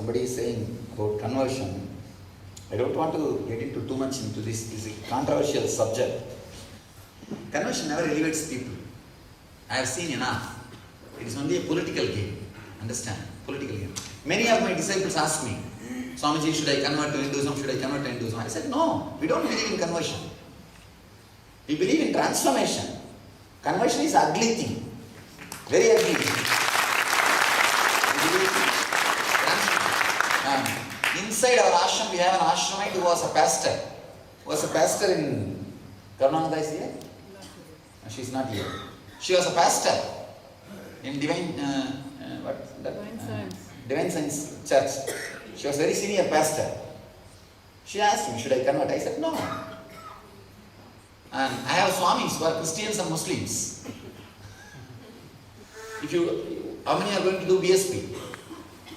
somebody is saying about conversion. I don't want to get into too much into this. This is a controversial subject. Conversion never elevates people. I have seen enough. It is only a political game. Understand? Political game. Many of my disciples ask me, Swamiji, should I convert to Hinduism? Should I convert to Hinduism? I said, no, we don't believe in conversion. We believe in transformation. Conversion is an ugly thing. Very ugly thing. We believe in transformation. Inside our ashram, we have an ashramite who was a pastor. Was a pastor in Karunananda is here? No, she is not here. She was a pastor in Divine Science Church. She was a very senior pastor. She asked me, should I convert? I said, no. And I have Swamis who are Christians and Muslims. How many are going to do BSP?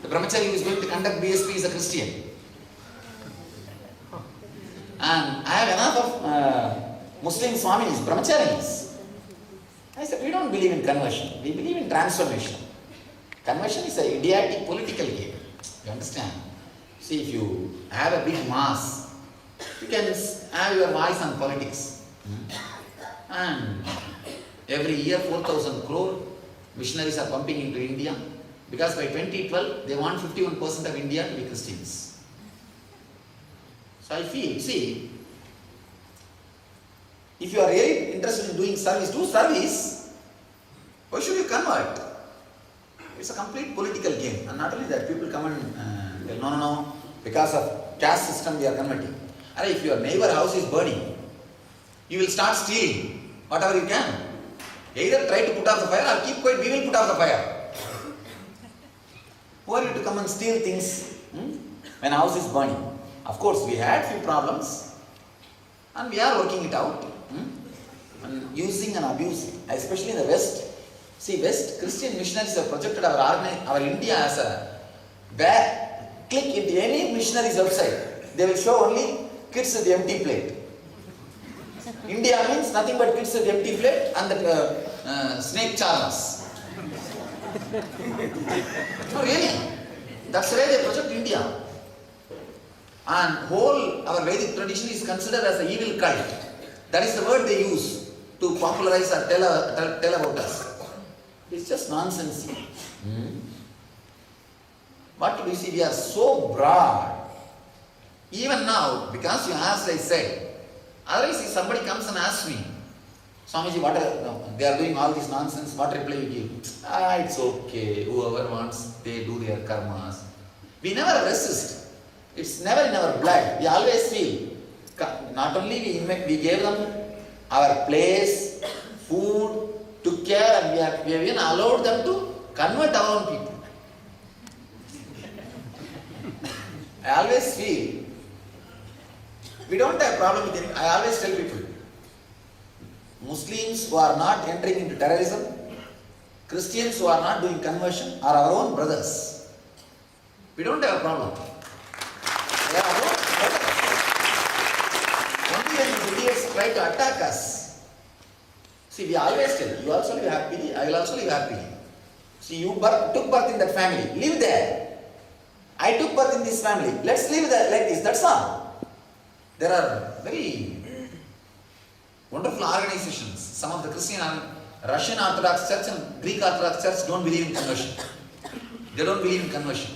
The brahmachari who is going to conduct BSP is a Christian. And I have enough of Muslim Swamis, brahmacharis. I said, we don't believe in conversion. We believe in transformation. Conversion is an idiotic political game. You understand? See, if you have a big mass, you can have your voice on politics. And every year 4,000 crore missionaries are pumping into India because by 2012 they want 51% of India to be Christians. So I feel, see, if you are really interested in doing service, do service. Why should you convert? It's a complete political game. And not only that, people come and tell, no, because of caste system we are converting. And if your neighbor house is burning, you will start stealing whatever you can. Either try to put off the fire or keep quiet, we will put off the fire. Who are you to come and steal things when a house is burning? Of course, we had few problems and we are working it out. And using and abusing, especially in the West. See, West Christian missionaries have projected our India as a where click into any missionary's website, they will show only kids with empty plate. India means nothing but kids with empty plate and the snake charmers. No, really. That's why they project India. And whole our Vedic tradition is considered as an evil cult. That is the word they use to popularize or tell about us. It's just nonsense. What do we see? We are so broad. Even now, because you asked, I said. Otherwise, if somebody comes and asks me, Swamiji, they are doing all this nonsense, what reply you give? It's okay. Whoever wants, they do their karmas. We never resist. It's never in our blood. We always feel. Not only we gave them our place, food, took care, and we have even allowed them to convert our own people. I always feel we don't have a problem with anything. I always tell people, Muslims who are not entering into terrorism, Christians who are not doing conversion are our own brothers. We don't have a problem. They are our own brothers. Only when idiots try to attack us. See, we always tell, you also live happily, I will also live happily. See, you took birth in that family, live there. I took birth in this family, let's live there like this, that's all. There are very wonderful organizations. Some of the Christian and Russian Orthodox Church and Greek Orthodox Church don't believe in conversion. They don't believe in conversion.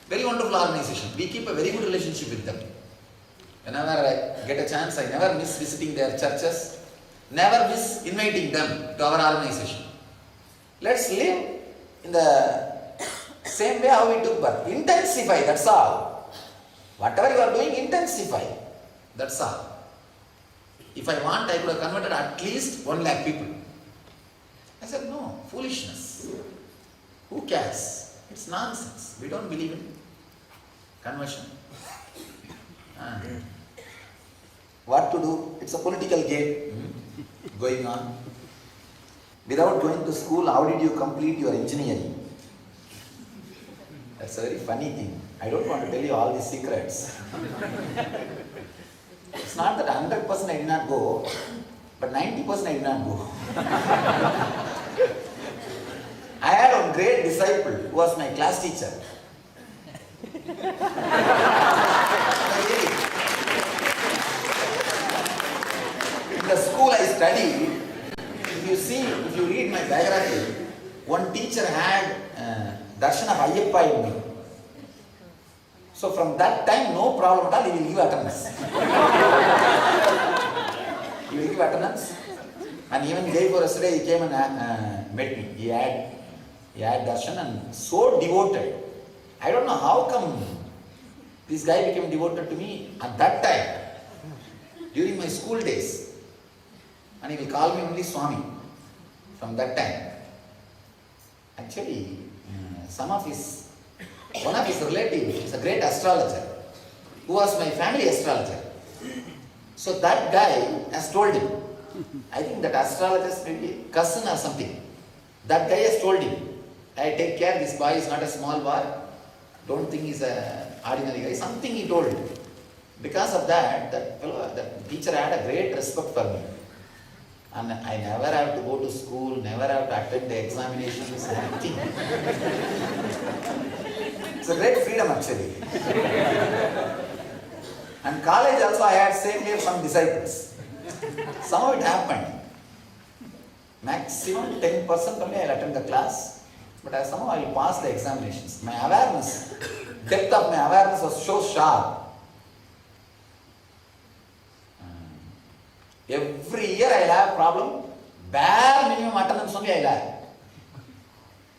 Very wonderful organization. We keep a very good relationship with them. Whenever I get a chance, I never miss visiting their churches. Never miss inviting them to our organization. Let's live in the same way how we took birth. Intensify, that's all. Whatever you are doing, intensify. That's all. If I want, I could have converted at least 1 lakh people. I said, no, foolishness. Who cares? It's nonsense. We don't believe in conversion. What to do? It's a political game going on. Without going to school, how did you complete your engineering? That's a very funny thing. I don't want to tell you all these secrets. It's not that 100% I did not go, but 90% I did not go. I had one great disciple who was my class teacher. In the school I studied, if you read my biography, one teacher had Darshana of Ayyappa in me. So from that time, no problem at all, he will give attendance. He will give attendance. And even day before yesterday, he came and met me. He had darshan and so devoted. I don't know how come this guy became devoted to me at that time, during my school days. And he will call me only Swami from that time. Actually, one of his relatives is a great astrologer, who was my family astrologer. So that guy has told him, I think that astrologer's maybe cousin or something. That guy has told him, I take care, this boy is not a small boy. Don't think he's an ordinary guy. Something he told. Because of that, that teacher had a great respect for me. And I never have to go to school, never have to attend the examinations, nothing. It's a great freedom actually. And college also I had same here some disciples. Somehow it happened. Maximum 10% only I'll attend the class, but somehow I'll pass the examinations. My awareness, depth of my awareness was so sharp. Every year I'll have a problem, bare minimum attendance only I'll have.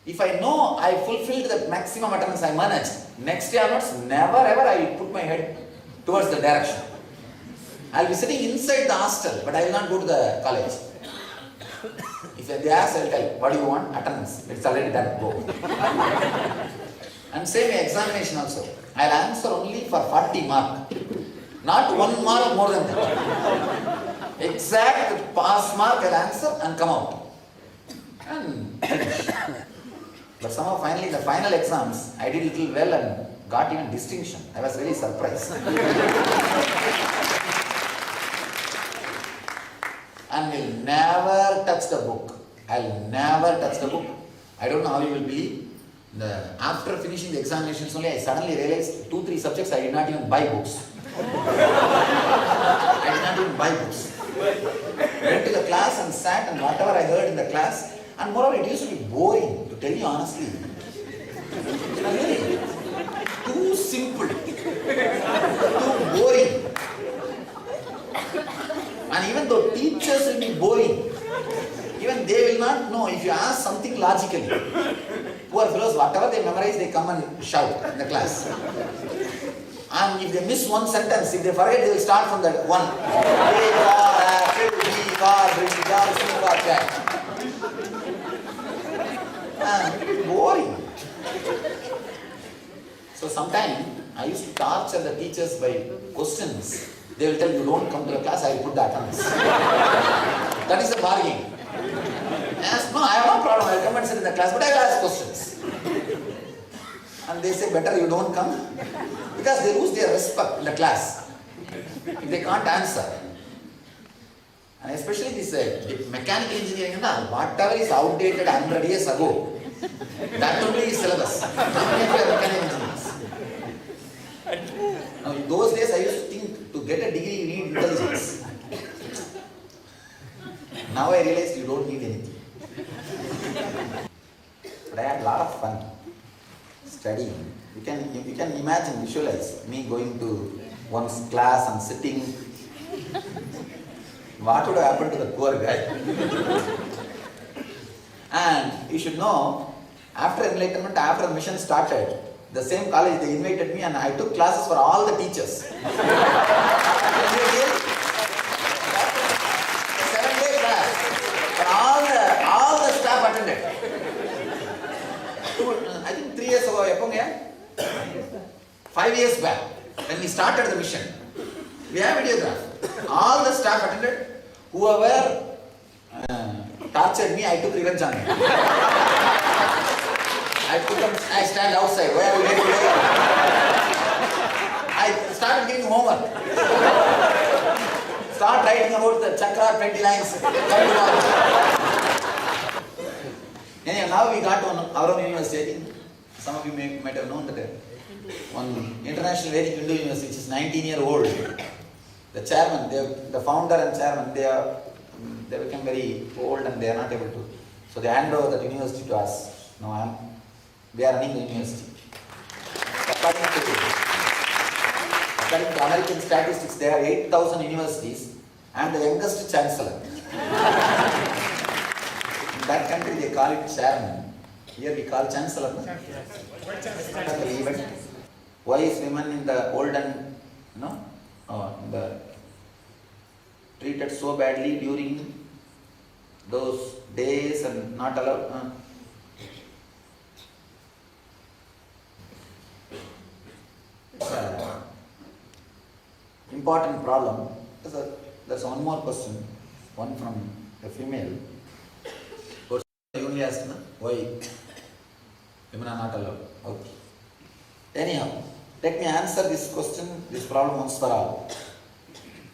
If I know I fulfilled the maximum attendance I managed, next year onwards, never ever I will put my head towards the direction. I'll be sitting inside the hostel, but I will not go to the college. If they ask, I'll tell, what do you want? Attendance. It's already done, go. And same examination also. I'll answer only for 40 mark. Not 1 mark more than that. Exact pass mark I'll answer and come out. And finish. But somehow finally in the final exams, I did little well and got even distinction. I was really surprised. And will never touch the book. I'll never touch the book. I don't know how you will believe. After finishing the examinations only, I suddenly realized 2-3 subjects I did not even buy books. I did not even buy books. Went to the class and sat and whatever I heard in the class, and moreover it used to be boring, to tell you honestly. Really, too simple, too boring. And even though teachers will be boring, even they will not know if you ask something logically. Poor fellows, whatever they memorize, they come and shout in the class. And if they miss one sentence, if they forget, they will start from that one. Boring. So sometimes I used to torture the teachers by questions. They will tell you, don't come to the class, I will put the attendance. That is the bargain. Yes, no, I have no problem, I will come and sit in the class, but I will ask questions. And they say, better you don't come. Because they lose their respect in the class if they can't answer. And especially this mechanical engineering, whatever is outdated 100 years ago, that only is syllabus. Mechanical engineers. Now, in those days I used to think to get a degree you need intelligence. Now I realize you don't need anything. But I had a lot of fun studying. You can imagine, visualize me going to one's class and sitting. What would have happened to the poor guy? And you should know, after enlightenment, after the mission started, the same college, they invited me and I took classes for all the teachers. 7-day class. For all the staff attended. I think 3 years ago, 5 years back, when we started the mission, we have videograph. All the staff attended. Whoever tortured me, I took revenge on him. I stand outside. Where are we going today? I started giving homework. Start writing about the chakra, 20 lines. Anyhow, now we got on our own university. Some of you might have known that one International Vedic Hindu University, which is 19-year-old, the chairman, the founder and chairman, they become very old and they are not able to. So they hand over that university to us. Now we are running the university. According to American statistics, there are 8,000 universities. I am the youngest chancellor. In that country they call it chairman. Here we call chancellor. Why is women in the olden, treated so badly during those days and not allowed? It's an important problem. There's one more question, one from a female. You only asked, why women are not allowed? Okay. Anyhow, let me answer this question, this problem once for all.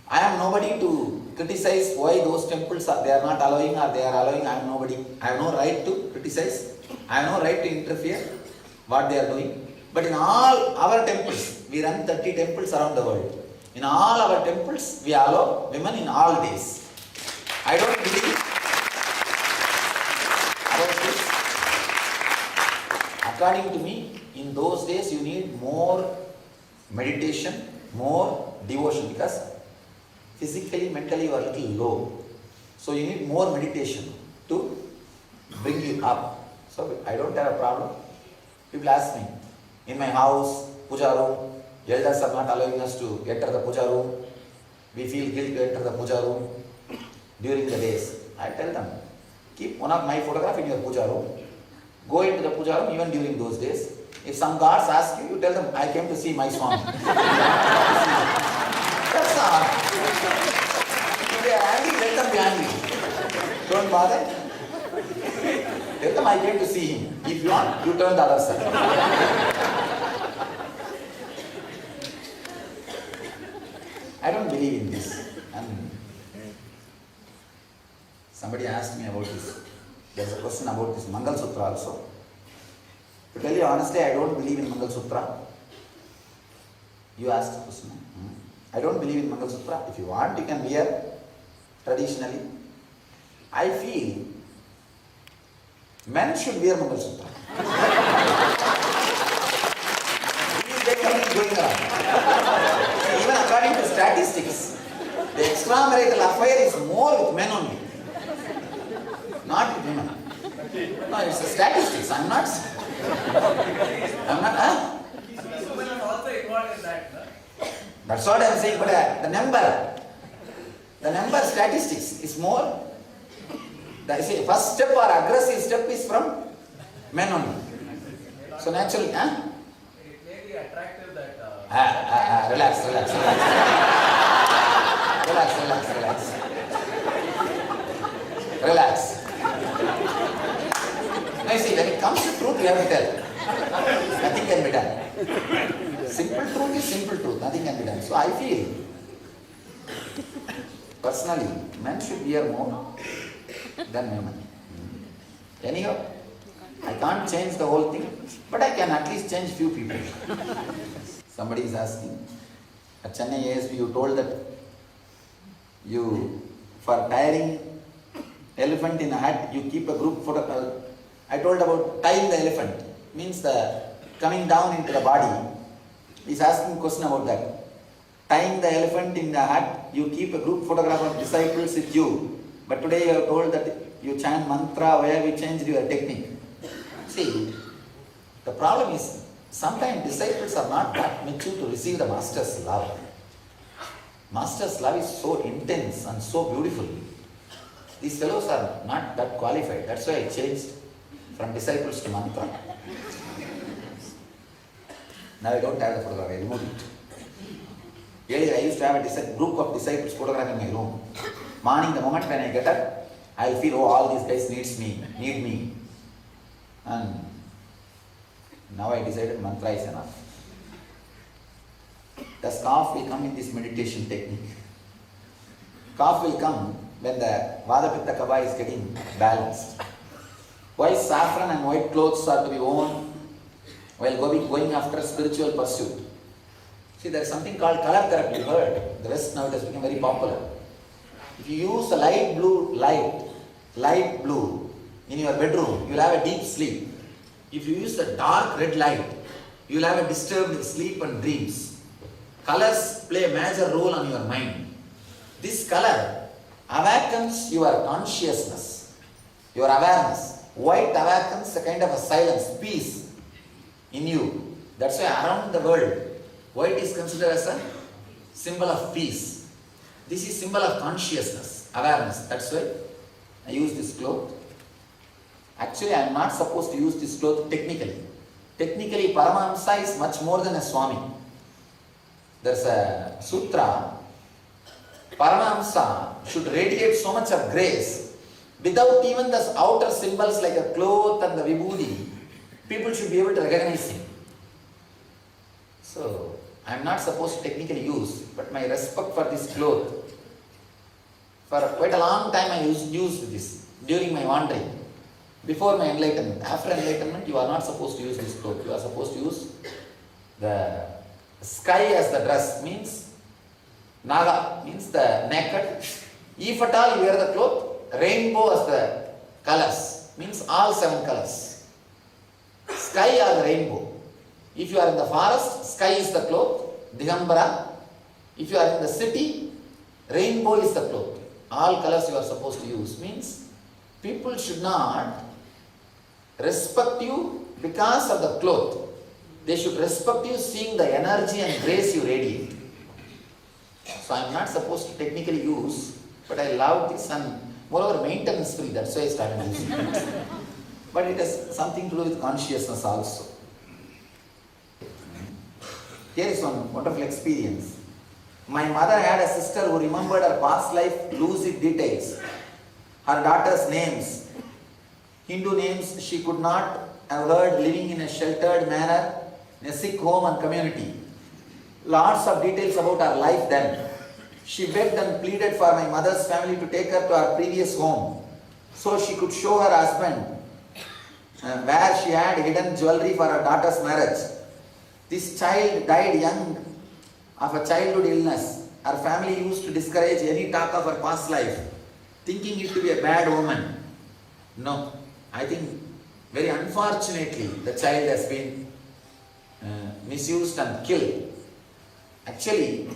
I am nobody to criticize why those temples they are not allowing or they are allowing. I am nobody. I have no right to criticize. I have no right to interfere what they are doing. But in all our temples, we run 30 temples around the world. In all our temples, we allow women in all days. I don't believe about this. According to me, in those days you need more meditation, more devotion, because physically, mentally you are a little low. So you need more meditation to bring you up. So I don't have a problem. People ask me, in my house, puja room, elders are not allowing us to enter the puja room. We feel guilt to enter the puja room during the days. I tell them, keep one of my photograph in your puja room. Go into the puja room even during those days. If some gods ask you, you tell them, I came to see my Swami. That's all. If they are angry, let them be angry. Don't bother. Tell them I came to see him. If you want, you turn the other side. I don't believe in this. And somebody asked me about this. There's a question about this Mangal Sutra also. To tell you honestly, I don't believe in Mangal Sutra. You asked the question. I don't believe in Mangal Sutra. If you want, you can wear traditionally. I feel men should wear Mangal Sutra. Going around. Even according to statistics, the extramarital affair is more with men only, not with women. No, it's the statistics. I'm not. Women are also involved in that. That's what I'm saying. But the number statistics is more. The first step or aggressive step is from men only. So naturally, It may be attractive that. Relax. Relax. Now you see, when it comes to truth, you have to tell. Nothing can be done. Simple truth is simple truth. Nothing can be done. So I feel, personally, men should wear more than women. Anyhow, I can't change the whole thing, but I can at least change few people. Somebody is asking, at Chennai ASP you told that you, for tiring elephant in a hat, you keep a group photo. I told about tying the elephant, means the coming down into the body. He's asking a question about that. Tying the elephant in the hat, you keep a group photograph of disciples with you. But today you have told that you chant mantra, where we changed your technique. See, the problem is, sometimes disciples are not that mature to receive the master's love. Master's love is so intense and so beautiful. These fellows are not that qualified. That's why I changed from disciples to mantra. Now I don't have the photograph, I removed it. Earlier I used to have a group of disciples photograph in my room. Morning, the moment when I get up, I feel, oh, all these guys need me. And now I decided mantra is enough. The cough will come in this meditation technique. Cough will come when the Vada Pitta Kapha is getting balanced. Why saffron and white clothes are to be worn while going after spiritual pursuit. See, there is something called color therapy. You heard? The West now it has become very popular. If you use a light blue in your bedroom, you will have a deep sleep. If you use a dark red light, you will have a disturbed sleep and dreams. Colors play a major role on your mind. This color awakens your consciousness, your awareness. White awakens a kind of a silence, peace in you. That's why around the world, white is considered as a symbol of peace. This is symbol of consciousness, awareness. That's why I use this cloth. Actually, I am not supposed to use this cloth technically. Technically, Paramahamsa is much more than a Swami. There's a sutra. Paramahamsa should radiate so much of grace without even the outer symbols like a cloth and the vibhuti. People should be able to recognize him. So, I am not supposed to technically use, but my respect for this cloth, for quite a long time I used this during my wandering. Before my enlightenment. After enlightenment, you are not supposed to use this cloth. You are supposed to use the sky as the dress, means Naga, means the naked. If at all you wear the cloth, rainbow as the colors, means all 7 colors. Sky or the rainbow. If you are in the forest, sky is the cloth, Digambara. If you are in the city, rainbow is the cloth. All colors you are supposed to use. Means people should not respect you because of the cloth. They should respect you seeing the energy and grace you radiate. So I am not supposed to technically use, but I love this and moreover maintenance free. That's why I started using it. But it has something to do with consciousness also. Here is one wonderful experience. My mother had a sister who remembered her past life lucid details. Her daughter's names, Hindu names she could not have heard, living in a sheltered manner in a sick home and community. Lots of details about her life then. She begged and pleaded for my mother's family to take her to her previous home so she could show her husband where she had hidden jewelry for her daughter's marriage. This child died young of a childhood illness. Her family used to discourage any talk of her past life, thinking it to be a bad woman. No, I think very unfortunately the child has been misused and killed. Actually,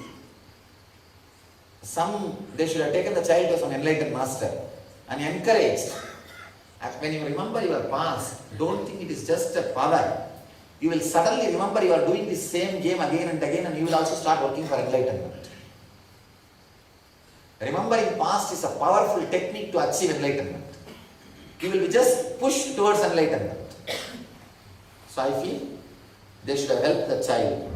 they should have taken the child to some enlightened master and encouraged. When you remember your past, don't think it is just a power. You will suddenly remember you are doing the same game again and again, and you will also start working for enlightenment. Remembering past is a powerful technique to achieve enlightenment. You will be just pushed towards enlightenment. So I feel they should have helped the child.